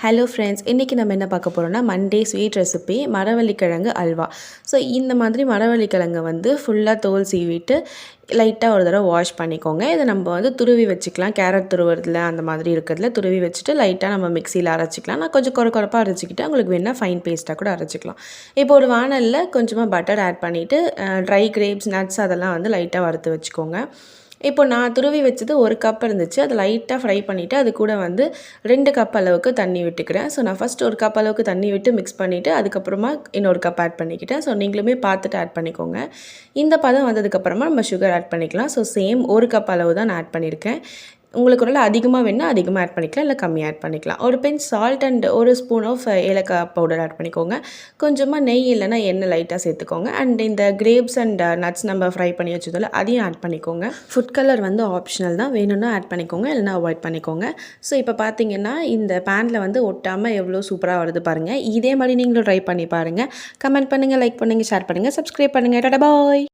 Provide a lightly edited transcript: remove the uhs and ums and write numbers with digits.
Hello friends, இன்றைக்கி நம்ம என்ன பார்க்க போகிறோம்னா மண்டே ஸ்வீட் ரெசிபி மரவள்ளிக்கிழங்கு அல்வா. ஸோ இந்த மாதிரி மரவள்ளிக்கிழங்கை வந்து ஃபுல்லாக தோல் சீவிட்டு லைட்டாக ஒரு தடவை வாஷ் பண்ணிக்கோங்க. இதை நம்ம வந்து துருவி வச்சுக்கலாம். கேரட் துருவுறதுல அந்த மாதிரி இருக்கிறதுல துருவி வச்சுட்டு லைட்டாக நம்ம மிக்சியில் அரைச்சிக்கலாம். நான் கொஞ்சம் குறைப்பாக அரைச்சிக்கிட்டு உங்களுக்கு வேணால் ஃபைன் பேஸ்ட்டாக கூட அரைச்சிக்கலாம். இப்போ ஒரு வானலில் கொஞ்சமாக பட்டர் ஆட் பண்ணிவிட்டு ட்ரை கிரேப்ஸ் நட்ஸ் அதெல்லாம் வந்து லைட்டாக வறுத்து வச்சுக்கோங்க. இப்போ நான் துருவி வச்சது 1 கப் இருந்துச்சு. அதை லைட்டாக ஃப்ரை பண்ணிவிட்டு அது கூட வந்து 2 கப் அளவுக்கு தண்ணி விட்டுக்கிறேன். ஸோ நான் ஃபஸ்ட் 1 கப் அளவுக்கு தண்ணி விட்டு மிக்ஸ் பண்ணிவிட்டு அதுக்கப்புறமா இன்னொரு கப் ஆட் பண்ணிக்கிட்டேன். ஸோ நீங்களுமே பார்த்துட்டு ஆட் பண்ணிக்கோங்க. இந்த பதம் வந்ததுக்கப்புறமா நம்ம சுகர் ஆட் பண்ணிக்கலாம். ஸோ சேம் 1 கப் அளவு தான் நான் ஆட் பண்ணியிருக்கேன். உங்களுக்கு ஒரு அதிகமாக வேணுன்னா அதிகமாக ஆட் பண்ணிக்கலாம், இல்லை கம்மியாக ஆட் பண்ணிக்கலாம். ஒரு pinch salt and 1 spoon of ஏலக்காய் பவுடர் ஆட் பண்ணிக்கோங்க. கொஞ்சமாக நெய் இல்லைனா எண்ணெய் லைட்டாக சேர்த்துக்கோங்க. அண்ட் இந்த கிரேப்ஸ் அண்ட் நட்ஸ் நம்ம ஃப்ரை பண்ணி வச்சதில் அதையும் ஆட் பண்ணிக்கோங்க. ஃபுட் கலர் வந்து ஆப்ஷனல் தான், வேணும்னா ஆட் பண்ணிக்கோங்க, இல்லைனா அவாய்ட் பண்ணிக்கோங்க. ஸோ இப்போ பார்த்தீங்கன்னா இந்த பேனில் வந்து ஒட்டாமல் எவ்வளோ சூப்பராக வருது பாருங்கள். இதே மாதிரி நீங்களும் ட்ரை பண்ணி பாருங்கள். கமெண்ட் பண்ணுங்கள், லைக் பண்ணுங்கள், ஷேர் பண்ணுங்கள், சப்ஸ்கிரைப் பண்ணுங்கள். டாடா பாய்.